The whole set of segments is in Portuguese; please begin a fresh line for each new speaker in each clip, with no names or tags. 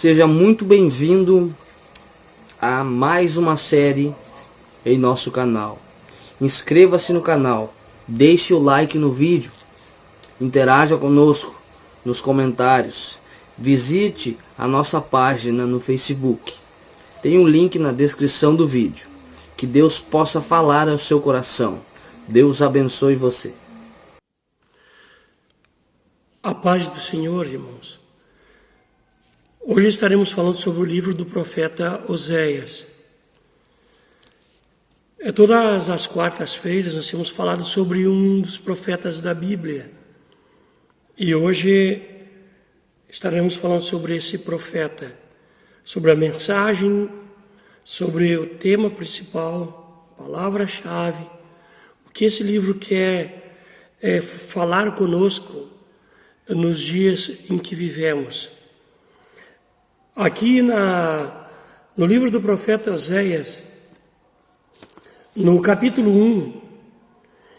Seja muito bem-vindo a mais uma série em nosso canal. Inscreva-se no canal, deixe o like no vídeo, interaja conosco nos comentários, visite a nossa página no Facebook. Tem um link na descrição do vídeo. Que Deus possa falar ao seu coração. Deus abençoe você.
A paz do Senhor, irmãos. Hoje estaremos falando sobre o livro do profeta Oséias. Todas as quartas-feiras nós temos falado sobre um dos profetas da Bíblia. E hoje estaremos falando sobre esse profeta, sobre a mensagem, sobre o tema principal, palavra-chave, o que esse livro quer falar conosco nos dias em que vivemos. Aqui no livro do profeta Oséias, no capítulo 1,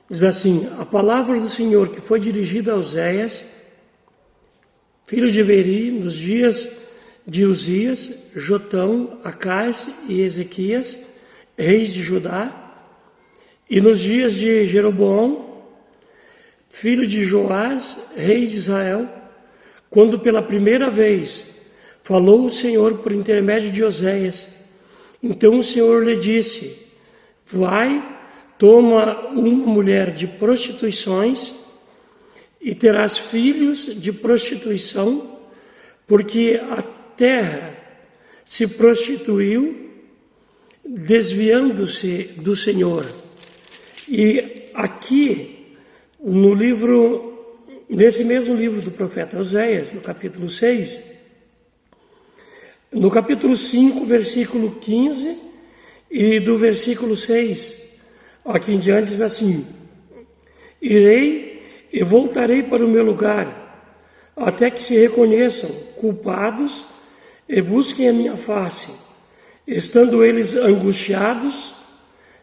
diz assim: a palavra do Senhor que foi dirigida a Oséias, filho de Beri, nos dias de Uzias, Jotão, Acás e Ezequias, reis de Judá, e nos dias de Jeroboão, filho de Joás, rei de Israel, quando pela primeira vez falou o Senhor por intermédio de Oséias. Então o Senhor lhe disse: vai, toma uma mulher de prostituições e terás filhos de prostituição, porque a terra se prostituiu, desviando-se do Senhor. E aqui, nesse mesmo livro do profeta Oséias, no capítulo 6, no capítulo 5, versículo 15, e do versículo 6, aqui em diante diz assim: irei e voltarei para o meu lugar, até que se reconheçam culpados e busquem a minha face. Estando eles angustiados,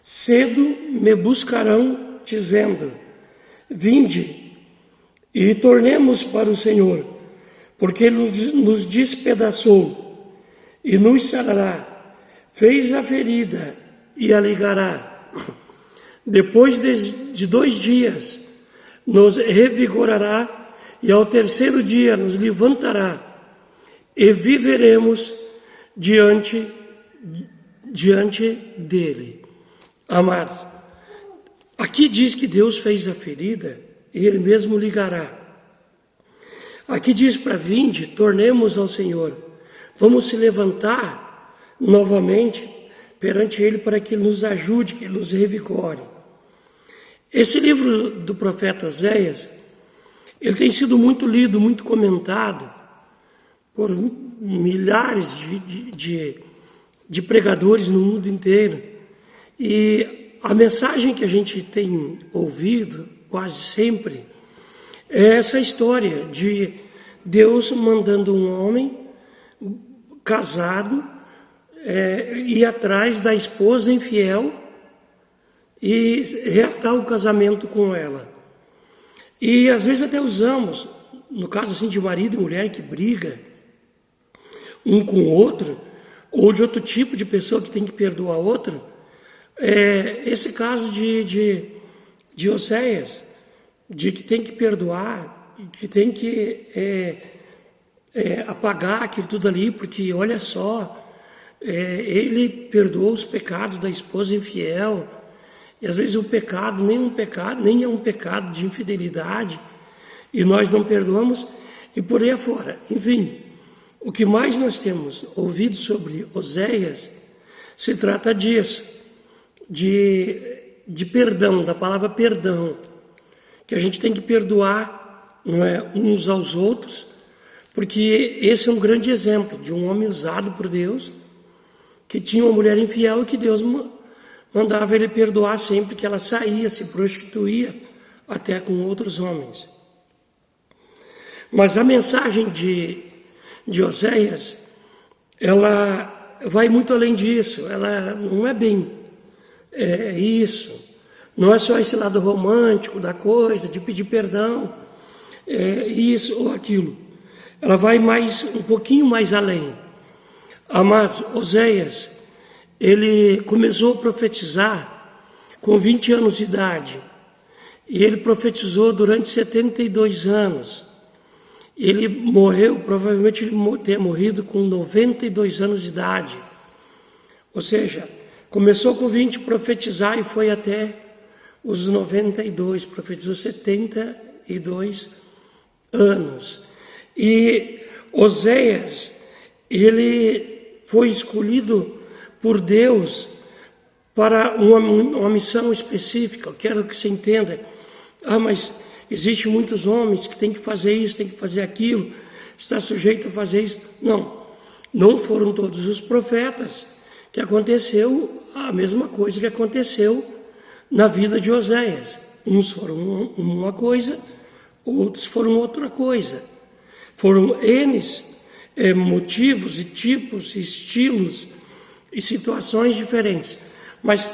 cedo me buscarão, dizendo: vinde e tornemos para o Senhor, porque Ele nos despedaçou e nos sarará, fez a ferida e a ligará. Depois de 2 dias nos revigorará, e ao terceiro dia nos levantará, e viveremos diante dele. Amados, aqui diz que Deus fez a ferida e Ele mesmo ligará. Aqui diz para vinde, tornemos ao Senhor. Vamos se levantar novamente perante Ele para que Ele nos ajude, que Ele nos revigore. Esse livro do profeta Oséias, ele tem sido muito lido, muito comentado por milhares de pregadores no mundo inteiro. E a mensagem que a gente tem ouvido quase sempre é essa história de Deus mandando um homem casado ir atrás da esposa infiel e reatar o casamento com ela. E às vezes até usamos, no caso assim de marido e mulher que briga um com o outro, ou de outro tipo de pessoa que tem que perdoar outro, esse caso de Oséias, de que tem que perdoar, que tem que apagar aquilo tudo ali, porque olha só, ele perdoou os pecados da esposa infiel, e às vezes o pecado nem é um pecado de infidelidade, e nós não perdoamos, e por aí afora. Enfim, o que mais nós temos ouvido sobre Oséias se trata disso, de perdão, da palavra perdão, que a gente tem que perdoar, não é, uns aos outros, porque esse é um grande exemplo de um homem usado por Deus, que tinha uma mulher infiel e que Deus mandava ele perdoar sempre que ela saía, se prostituía, até com outros homens. Mas a mensagem de Oséias, ela vai muito além disso, ela não é bem isso, não é só esse lado romântico da coisa, de pedir perdão, isso ou aquilo. Ela vai um pouquinho mais além. Amados, Oséias, ele começou a profetizar com 20 anos de idade. E ele profetizou durante 72 anos. Ele morreu, provavelmente ele tenha morrido com 92 anos de idade. Ou seja, começou com 20 a profetizar e foi até os 92, profetizou 72 anos. E Oséias, ele foi escolhido por Deus para uma missão específica. Eu quero que você entenda. Mas existem muitos homens que têm que fazer isso, têm que fazer aquilo, está sujeito a fazer isso. Não foram todos os profetas que aconteceu a mesma coisa que aconteceu na vida de Oséias. Uns foram uma coisa, outros foram outra coisa. Foram motivos e tipos, estilos e situações diferentes. Mas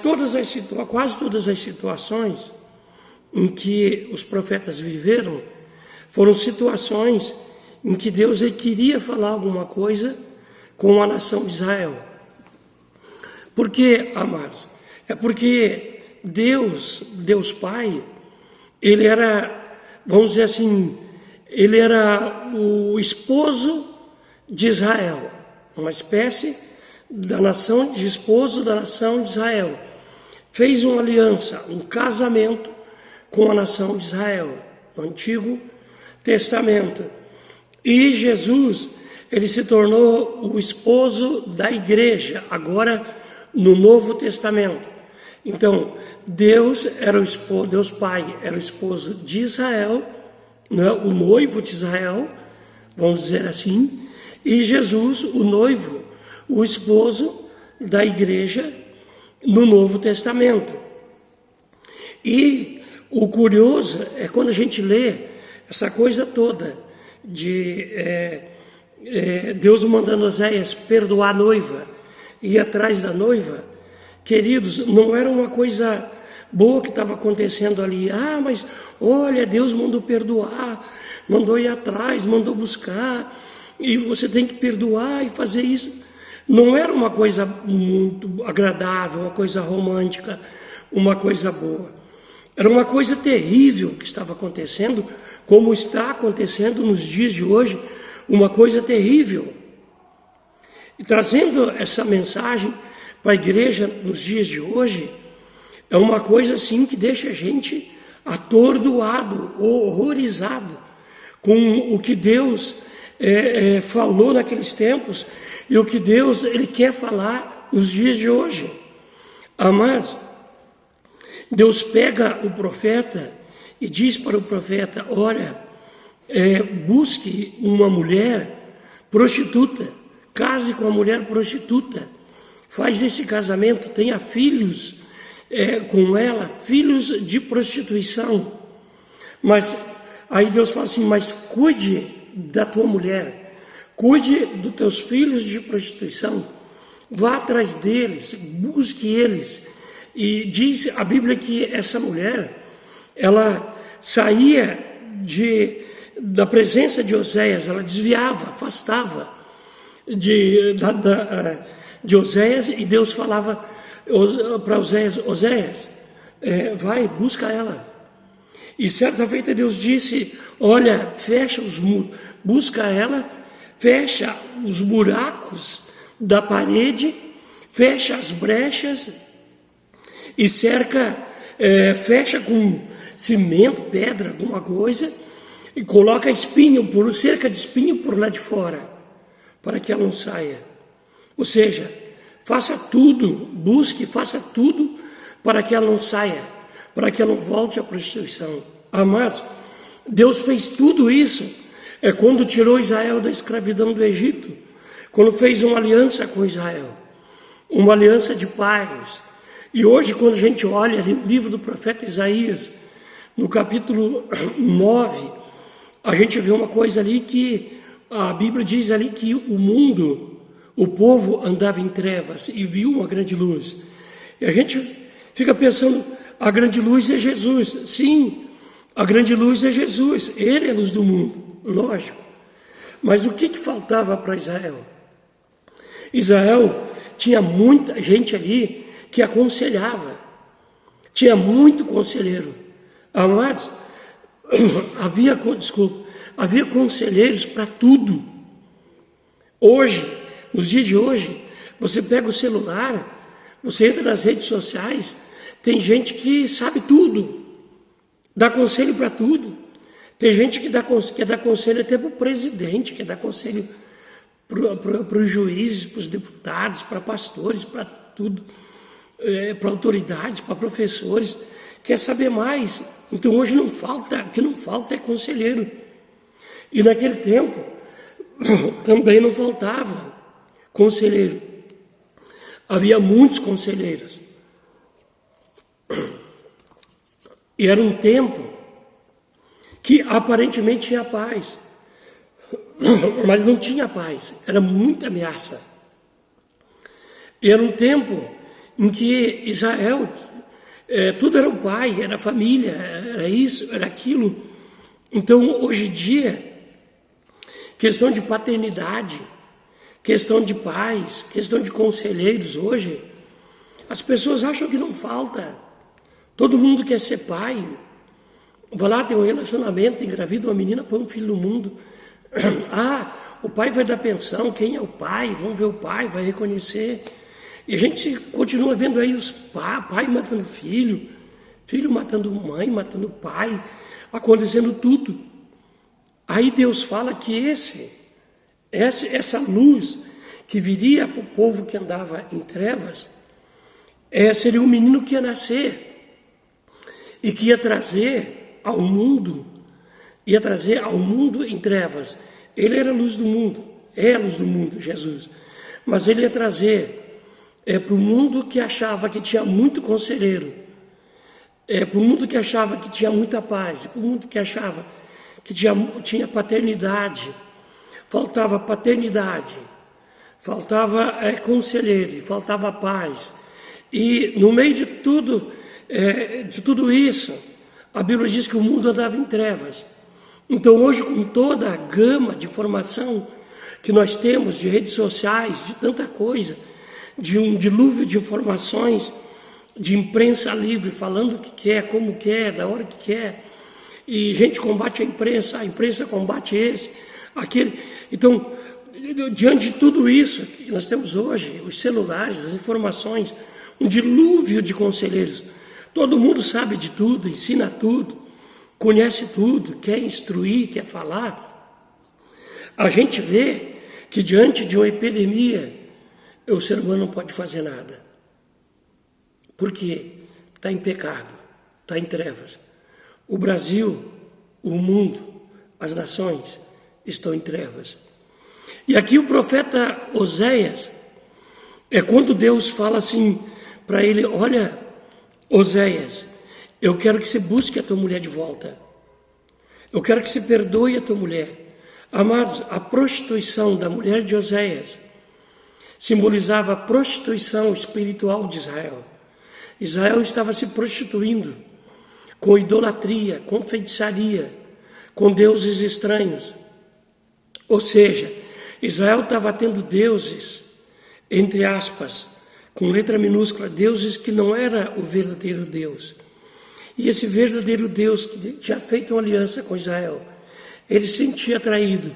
quase todas as situações em que os profetas viveram foram situações em que Deus queria falar alguma coisa com a nação de Israel. Por quê, amados? É porque Deus Pai, ele era, vamos dizer assim, ele era o esposo de Israel, uma espécie de esposo da nação de Israel. Fez uma aliança, um casamento com a nação de Israel, no Antigo Testamento. E Jesus, ele se tornou o esposo da igreja, agora no Novo Testamento. Então, Deus Pai era o esposo de Israel, né, o noivo de Israel, vamos dizer assim, e Jesus, o noivo, o esposo da igreja no Novo Testamento. E o curioso é quando a gente lê essa coisa toda de Deus mandando Oséias perdoar a noiva e ir atrás da noiva. Queridos, não era uma coisa boa que estava acontecendo ali. Mas olha, Deus mandou perdoar, mandou ir atrás, mandou buscar, e você tem que perdoar e fazer isso. Não era uma coisa muito agradável, uma coisa romântica, uma coisa boa. Era uma coisa terrível que estava acontecendo, como está acontecendo nos dias de hoje, uma coisa terrível. E trazendo essa mensagem para a igreja nos dias de hoje, é uma coisa assim que deixa a gente atordoado, horrorizado com o que Deus falou naqueles tempos e o que Deus ele quer falar nos dias de hoje. Amados, Deus pega o profeta e diz para o profeta: olha, busque uma mulher prostituta, case com uma mulher prostituta, faz esse casamento, tenha filhos com ela, filhos de prostituição. Mas aí Deus fala assim: mas cuide da tua mulher, cuide dos teus filhos de prostituição, vá atrás deles, busque eles. E diz a Bíblia que essa mulher, ela saía da presença de Oséias, ela desviava, afastava de Oséias, e Deus falava para Oséias: Oséias, vai, busca ela. E certa feita Deus disse: olha, fecha os muros, busca ela, fecha os buracos da parede, fecha as brechas e cerca, fecha com cimento, pedra, alguma coisa, e coloca cerca de espinho por lá de fora, para que ela não saia. Ou seja, faça tudo, busque, faça tudo para que ela não saia, para que ela não volte à prostituição. Amados, Deus fez tudo isso quando tirou Israel da escravidão do Egito, quando fez uma aliança com Israel, uma aliança de paz. E hoje, quando a gente olha ali o livro do profeta Isaías, no capítulo 9, a gente vê uma coisa ali que a Bíblia diz ali que o povo andava em trevas e viu uma grande luz. E a gente fica pensando: a grande luz é Jesus. Sim, a grande luz é Jesus, ele é a luz do mundo, lógico. Mas o que faltava para Israel? Israel tinha muita gente ali que aconselhava, tinha muito conselheiro. Amados, havia conselheiros para tudo. Hoje, nos dias de hoje, você pega o celular, você entra nas redes sociais, tem gente que sabe tudo, dá conselho para tudo. Tem gente que quer dar conselho até para o presidente, quer dar conselho para os juízes, para os deputados, para pastores, para tudo, para autoridades, para professores, quer saber mais. Então hoje o que não falta é conselheiro. E naquele tempo também não faltava conselheiro. Havia muitos conselheiros. E era um tempo que aparentemente tinha paz, mas não tinha paz, era muita ameaça. E era um tempo em que Israel, tudo era o pai, era a família, era isso, era aquilo. Então, hoje em dia, questão de paternidade, questão de pais, questão de conselheiros hoje, as pessoas acham que não falta. Todo mundo quer ser pai. Vai lá, tem um relacionamento, engravida uma menina, põe um filho no mundo. Ah, o pai vai dar pensão, quem é o pai? Vamos ver o pai, vai reconhecer. E a gente continua vendo aí os pai matando filho, filho matando mãe, matando pai, acontecendo tudo. Aí Deus fala que essa luz que viria para o povo que andava em trevas, seria um menino que ia nascer e que ia trazer ao mundo em trevas. Ele era a luz do mundo, é a luz do mundo, Jesus. Mas ele ia trazer para o mundo que achava que tinha muito conselheiro, para o mundo que achava que tinha muita paz, para o mundo que achava que tinha paternidade, faltava conselheiro, faltava paz. E no meio de tudo isso, a Bíblia diz que o mundo andava em trevas. Então hoje, com toda a gama de informação que nós temos, de redes sociais, de tanta coisa, de um dilúvio de informações, de imprensa livre, falando o que quer, como quer, da hora que quer, e gente combate a imprensa combate aquele. Então, diante de tudo isso que nós temos hoje, os celulares, as informações, um dilúvio de conselheiros, todo mundo sabe de tudo, ensina tudo, conhece tudo, quer instruir, quer falar. A gente vê que diante de uma epidemia, o ser humano não pode fazer nada. Por quê? Está em pecado, está em trevas. O Brasil, o mundo, as nações estão em trevas. E aqui o profeta Oséias, quando Deus fala assim para ele: olha, Oséias, eu quero que você busque a tua mulher de volta. Eu quero que você perdoe a tua mulher. Amados, a prostituição da mulher de Oséias simbolizava a prostituição espiritual de Israel. Israel estava se prostituindo com idolatria, com feitiçaria, com deuses estranhos. Ou seja, Israel estava tendo deuses, entre aspas, com letra minúscula, deuses que não era o verdadeiro Deus. E esse verdadeiro Deus que tinha feito uma aliança com Israel, ele se sentia atraído,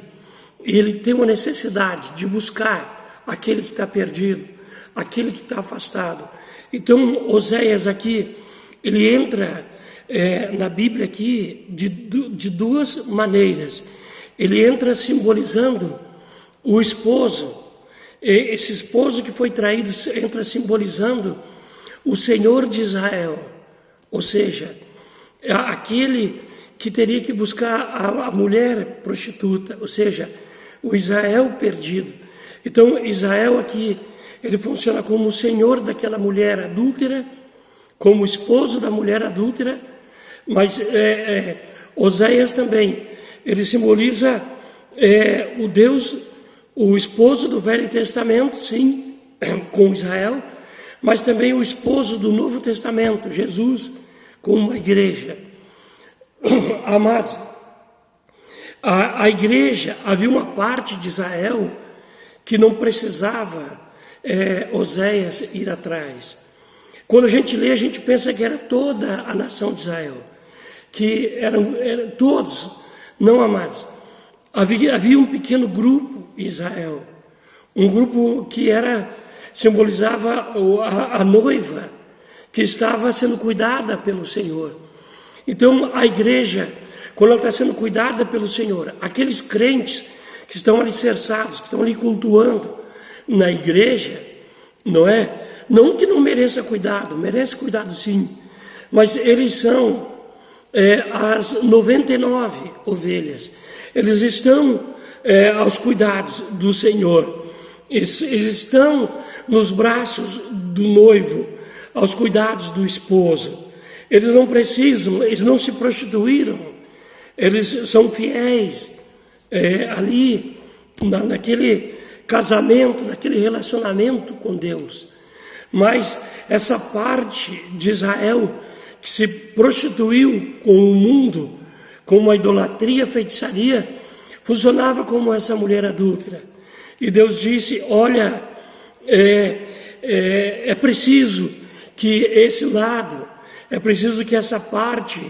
e ele tem uma necessidade de buscar aquele que está perdido, aquele que está afastado. Então, Oséias aqui, ele entra na Bíblia aqui de duas maneiras. Ele entra simbolizando o esposo, esse esposo que foi traído entra simbolizando o Senhor de Israel, ou seja, aquele que teria que buscar a mulher prostituta, ou seja, o Israel perdido. Então, Israel aqui, ele funciona como o senhor daquela mulher adúltera, como o esposo da mulher adúltera, mas Oséias também, ele simboliza o Deus, o esposo do Velho Testamento, sim, com Israel, mas também o esposo do Novo Testamento, Jesus, com uma igreja. Amados, a igreja, havia uma parte de Israel que não precisava Oséias ir atrás. Quando a gente lê, a gente pensa que era toda a nação de Israel, que eram todos, não amados. Havia um pequeno grupo em Israel, um grupo que simbolizava a noiva, que estava sendo cuidada pelo Senhor. Então, a igreja, quando ela está sendo cuidada pelo Senhor, aqueles crentes que estão alicerçados, que estão ali cultuando na igreja, não é? Não que não mereça cuidado, merece cuidado sim, mas eles são as 99 ovelhas. Eles estão aos cuidados do Senhor. Eles estão nos braços do noivo, aos cuidados do esposo. Eles não precisam, eles não se prostituíram. Eles são fiéis ali naquele casamento, naquele relacionamento com Deus. Mas essa parte de Israel que se prostituiu com o mundo, com uma idolatria, feitiçaria, funcionava como essa mulher adúltera. E Deus disse, olha, é preciso que esse lado, é preciso que essa parte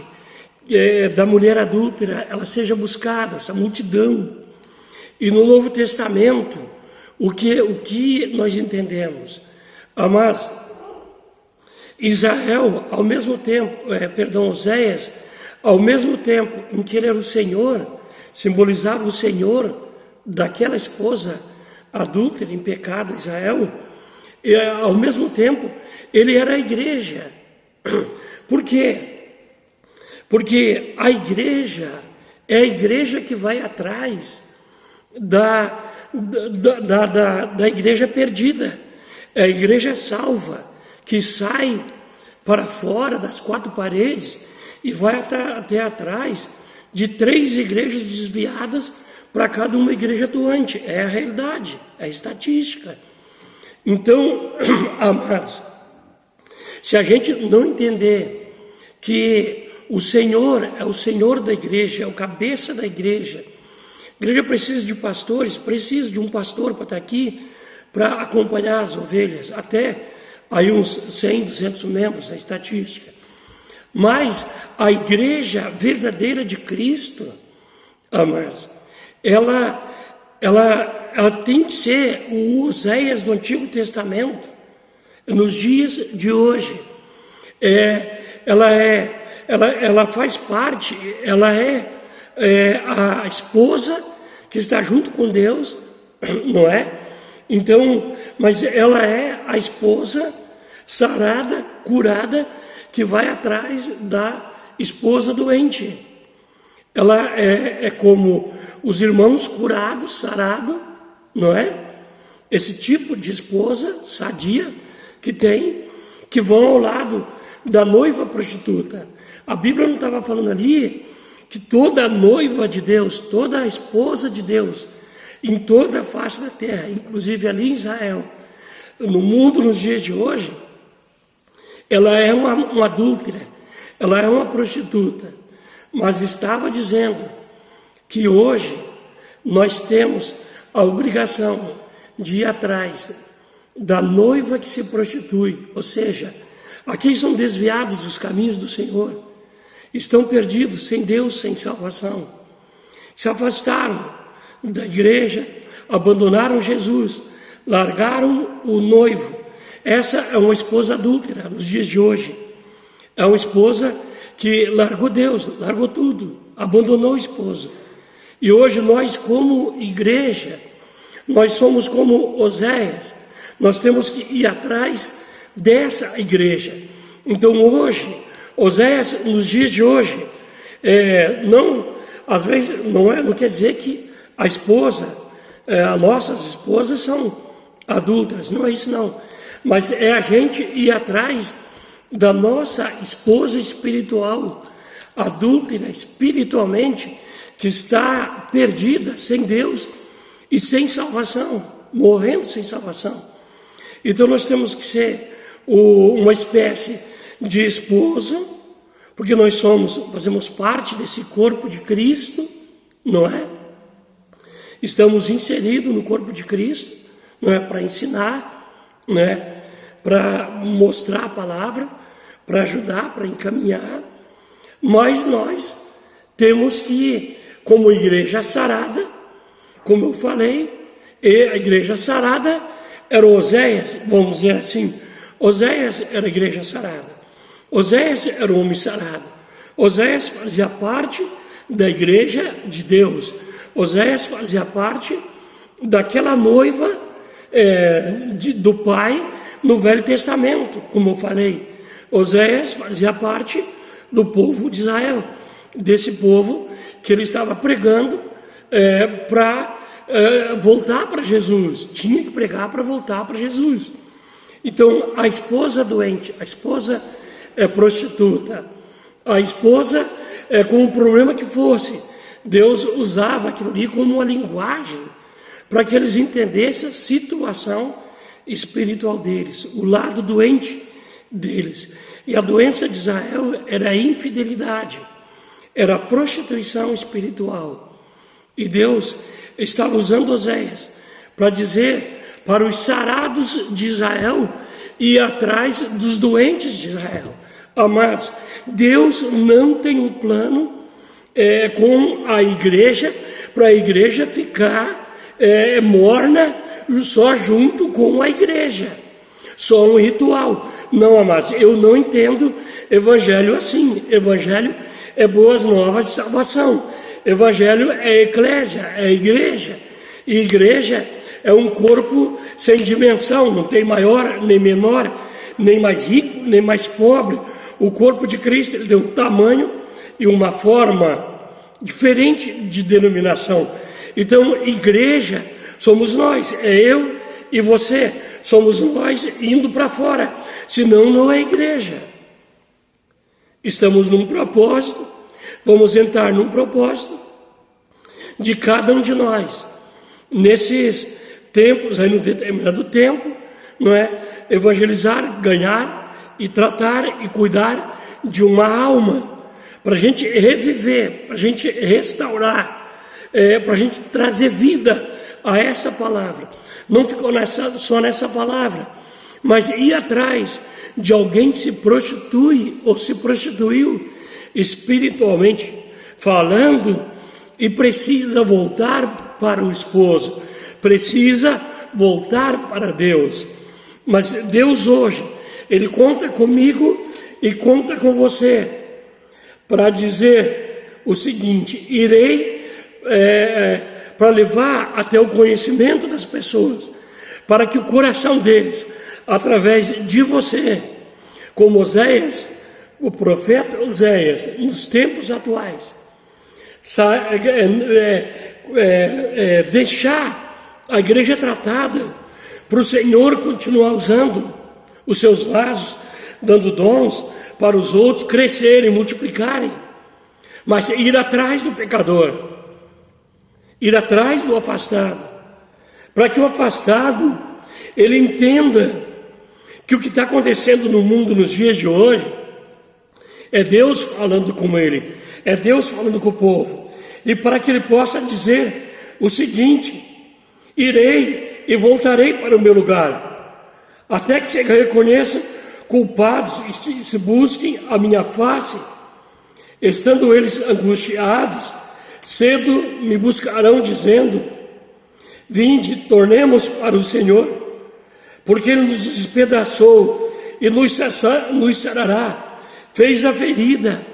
da mulher adúltera, ela seja buscada, essa multidão. E no Novo Testamento, o que nós entendemos? Amados, Israel, ao mesmo tempo, Oséias, ao mesmo tempo em que ele era o Senhor, simbolizava o Senhor daquela esposa adúltera, em pecado, Israel, e ao mesmo tempo ele era a igreja. Por quê? Porque a igreja é a igreja que vai atrás da igreja perdida. É a igreja salva, que sai para fora das quatro paredes e vai até atrás de 3 igrejas desviadas para cada uma igreja atuante. É a realidade, é a estatística. Então, amados, se a gente não entender que o Senhor é o Senhor da igreja, é o cabeça da igreja, a igreja precisa de pastores, precisa de um pastor para estar aqui, para acompanhar as ovelhas, até aí uns 100, 200 membros, a estatística. Mas a igreja verdadeira de Cristo, amados, ela tem que ser o Oséias do Antigo Testamento, nos dias de hoje. Ela faz parte, ela é a esposa que está junto com Deus, não é? Então, mas ela é a esposa sarada, curada, que vai atrás da esposa doente. Ela é como os irmãos curados, sarados, não é? Esse tipo de esposa sadia que vão ao lado da noiva prostituta. A Bíblia não estava falando ali que toda a noiva de Deus, toda a esposa de Deus, em toda a face da terra, inclusive ali em Israel, no mundo nos dias de hoje, ela é uma adúltera, ela é uma prostituta, mas estava dizendo que hoje nós temos a obrigação de ir atrás da noiva que se prostitui, ou seja, aqueles são desviados dos caminhos do Senhor, estão perdidos, sem Deus, sem salvação, se afastaram da igreja, abandonaram Jesus, largaram o noivo. Essa é uma esposa adúltera nos dias de hoje. É uma esposa que largou Deus, largou tudo, abandonou o esposo. E hoje nós, como igreja, nós somos como Oséias. Nós temos que ir atrás dessa igreja. Então hoje, Oséias, nos dias de hoje, às vezes não quer dizer que a esposa, as nossas esposas são adúlteras, não é isso não. Mas é a gente ir atrás da nossa esposa espiritual, adúltera espiritualmente, que está perdida, sem Deus e sem salvação, morrendo sem salvação. Então nós temos que ser uma espécie de esposa, porque nós fazemos parte desse corpo de Cristo, não é? Estamos inseridos no corpo de Cristo, não é, para ensinar, né, para mostrar a palavra, para ajudar, para encaminhar, mas nós temos que, como igreja sarada, como eu falei, e a igreja sarada era Oséias, vamos dizer assim, Oséias era a igreja sarada, Oséias era o homem sarado, Oséias fazia parte da igreja de Deus, Oséias fazia parte daquela noiva do pai no Velho Testamento, como eu falei. Oséias fazia parte do povo de Israel, desse povo que ele estava pregando para voltar para Jesus, tinha que pregar para voltar para Jesus. Então, a esposa doente, a esposa prostituta, a esposa com o problema que fosse, Deus usava aquilo ali como uma linguagem para que eles entendessem a situação espiritual deles, o lado doente deles. E a doença de Israel era a infidelidade, era a prostituição espiritual. E Deus estava usando Oséias para dizer para os sarados de Israel ir atrás dos doentes de Israel. Amados, Deus não tem um plano com a igreja, para a igreja ficar morna só junto com a igreja, só um ritual. Não, amados, eu não entendo evangelho assim. Evangelho é boas novas de salvação. Evangelho é eclésia, é igreja. E igreja é um corpo sem dimensão, não tem maior nem menor, nem mais rico, nem mais pobre. O corpo de Cristo ele tem um tamanho e uma forma diferente de denominação. Então, igreja somos nós, é eu e você, somos nós indo para fora, senão não é igreja. Estamos num propósito, vamos entrar num propósito de cada um de nós. Nesses tempos, aí no determinado tempo, não é? Evangelizar, ganhar e tratar e cuidar de uma alma, para a gente reviver, para a gente restaurar, para a gente trazer vida a essa palavra. Não ficou só nessa palavra, mas ir atrás de alguém que se prostitui ou se prostituiu espiritualmente falando e precisa voltar para o esposo, precisa voltar para Deus. Mas Deus hoje, Ele conta comigo e conta com você para dizer o seguinte: irei para levar até o conhecimento das pessoas, para que o coração deles, através de você, como Oséias, o profeta Oséias, nos tempos atuais, deixar a igreja tratada, para o Senhor continuar usando os seus vasos, dando dons para os outros crescerem, multiplicarem, mas ir atrás do pecador, ir atrás do afastado, para que o afastado ele entenda que o que está acontecendo no mundo nos dias de hoje é Deus falando com ele, é Deus falando com o povo, e para que ele possa dizer o seguinte: irei e voltarei para o meu lugar, até que se reconheçam culpados e se busquem a minha face, estando eles angustiados, cedo me buscarão dizendo: vinde, tornemos para o Senhor, porque Ele nos despedaçou e nos sarará, fez a ferida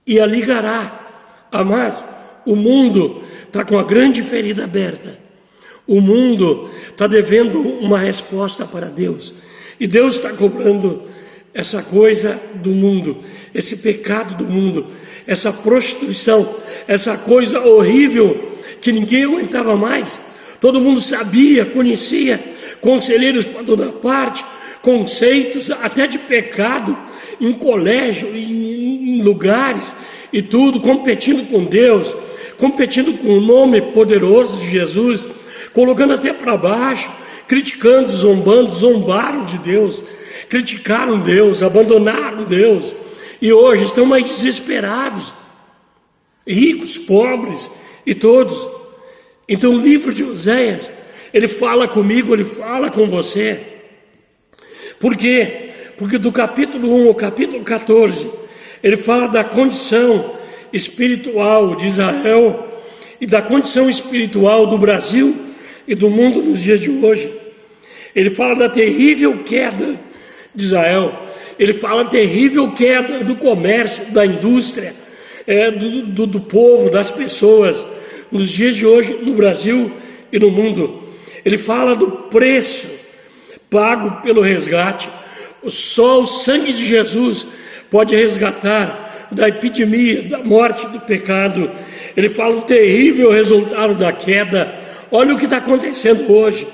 e a ligará. Amados, o mundo está com a grande ferida aberta. O mundo está devendo uma resposta para Deus. E Deus está cobrando essa coisa do mundo, esse pecado do mundo, essa prostituição, essa coisa horrível que ninguém aguentava mais. Todo mundo sabia, conhecia, conselheiros para toda parte, conceitos até de pecado em colégio, em lugares e tudo, competindo com Deus, competindo com o nome poderoso de Jesus, colocando até para baixo, criticando, zombando, zombaram de Deus, criticaram Deus, abandonaram Deus, e hoje estão mais desesperados, ricos, pobres e todos. Então o livro de Oséias, Ele fala comigo, Ele fala com você. Por quê? Porque do capítulo 1 ao capítulo 14, ele fala da condição espiritual de Israel e da condição espiritual do Brasil e do mundo nos dias de hoje. Ele fala da terrível queda de Israel. Ele fala da terrível queda do comércio, da indústria, do povo, das pessoas, nos dias de hoje, no Brasil e no mundo. Ele fala do preço pago pelo resgate. Só o sangue de Jesus pode resgatar da epidemia, da morte, do pecado. Ele fala do terrível resultado da queda. Olha o que está acontecendo hoje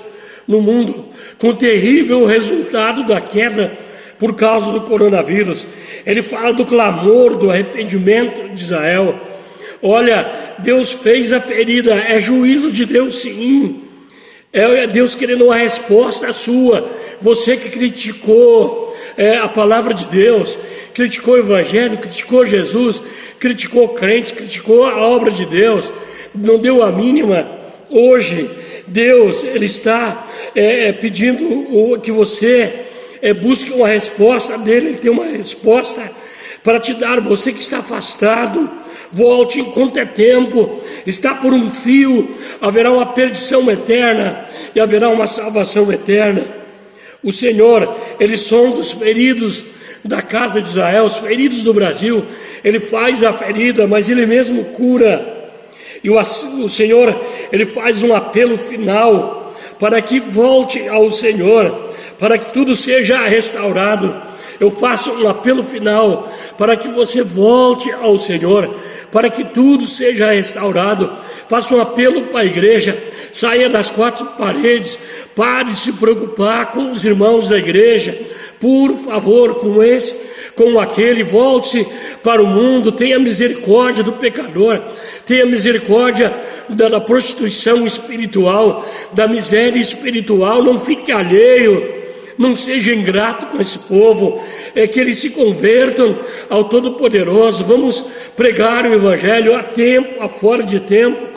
no mundo, com o terrível resultado da queda por causa do coronavírus. Ele fala do clamor, do arrependimento de Israel. Olha, Deus fez a ferida, é juízo de Deus sim. É Deus querendo uma resposta sua. Você que criticou a palavra de Deus, criticou o Evangelho, criticou Jesus, criticou o crente, criticou a obra de Deus, não deu a mínima. Hoje, Deus, Ele está pedindo que você busque uma resposta dEle. Ele tem uma resposta para te dar. Você que está afastado, volte enquanto é tempo. Está por um fio, haverá uma perdição eterna e haverá uma salvação eterna. O Senhor, Ele sonda os feridos da casa de Israel, os feridos do Brasil. Ele faz a ferida, mas Ele mesmo cura. E o Senhor, Ele faz um apelo final para que volte ao Senhor, para que tudo seja restaurado. Eu faço um apelo final para que você volte ao Senhor, para que tudo seja restaurado. Faço um apelo para a igreja: saia das quatro paredes, pare de se preocupar com os irmãos da igreja, por favor, com aquele, volte-se para o mundo, tenha misericórdia do pecador, tenha misericórdia da prostituição espiritual, da miséria espiritual. Não fique alheio, não seja ingrato com esse povo, que eles se convertam ao Todo-Poderoso. Vamos pregar o Evangelho a tempo, a fora de tempo,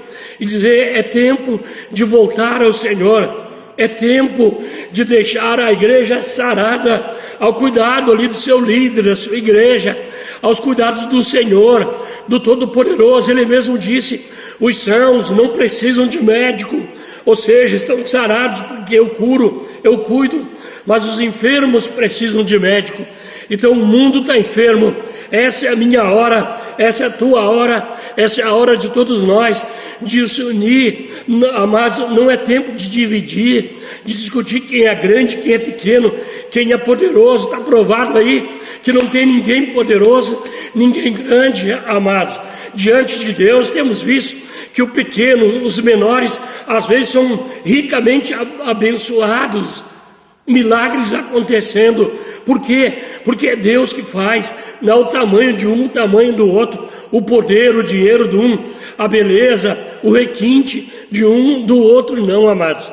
e dizer: é tempo de voltar ao Senhor, é tempo de deixar a igreja sarada ao cuidado ali do seu líder, da sua igreja, aos cuidados do Senhor, do Todo-Poderoso. Ele mesmo disse: os sãos não precisam de médico, ou seja, estão sarados porque eu curo, eu cuido, mas os enfermos precisam de médico. Então o mundo está enfermo. Essa é a minha hora, essa é a tua hora, essa é a hora de todos nós de se unir. Amados, não é tempo de dividir, de discutir quem é grande, quem é pequeno, quem é poderoso. Está provado aí que não tem ninguém poderoso, ninguém grande, amados. Diante de Deus temos visto que o pequeno, os menores, às vezes são ricamente abençoados, milagres acontecendo. Por quê? Porque é Deus que faz. Não é o tamanho de um, o tamanho do outro, o poder, o dinheiro de um, a beleza, o requinte de um, do outro não, amados.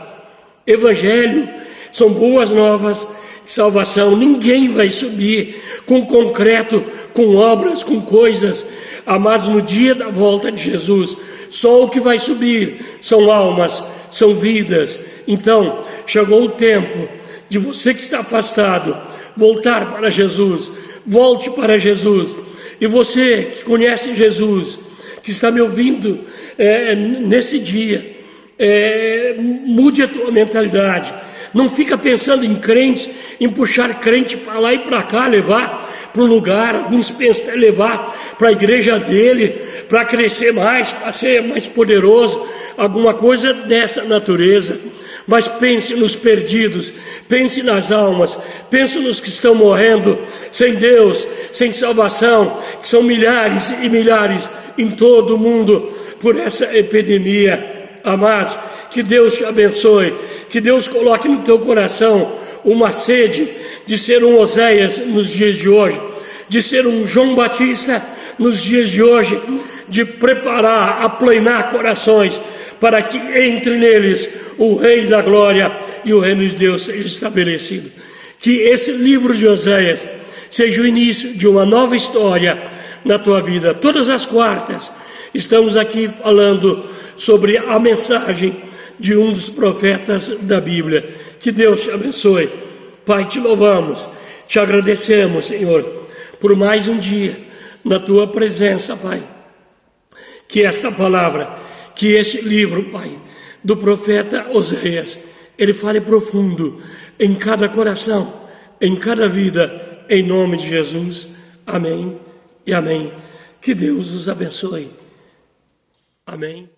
Evangelho são boas novas de salvação. Ninguém vai subir com concreto, com obras, com coisas, amados, no dia da volta de Jesus. Só o que vai subir são almas, são vidas. Então, chegou o tempo de você que está afastado voltar para Jesus. Volte para Jesus. E você que conhece Jesus, que está me ouvindo nesse dia, mude a tua mentalidade. Não fica pensando em crentes, em puxar crente para lá e para cá, levar para um lugar. Alguns pensam até levar para a igreja dele, para crescer mais, para ser mais poderoso, alguma coisa dessa natureza. Mas pense nos perdidos, pense nas almas, pense nos que estão morrendo sem Deus, sem salvação, que são milhares e milhares em todo o mundo por essa epidemia. Amados, que Deus te abençoe, que Deus coloque no teu coração uma sede de ser um Oséias nos dias de hoje, de ser um João Batista nos dias de hoje, de preparar, aplanar corações, para que entre neles o Rei da Glória e o reino de Deus seja estabelecido. Que esse livro de Oséias seja o início de uma nova história na tua vida. Todas as quartas estamos aqui falando sobre a mensagem de um dos profetas da Bíblia. Que Deus te abençoe. Pai, te louvamos, te agradecemos, Senhor, por mais um dia na tua presença, Pai. Que esta palavra, que este livro, Pai, do profeta Oséias, ele fale profundo em cada coração, em cada vida, em nome de Jesus. Amém e amém. Que Deus os abençoe. Amém.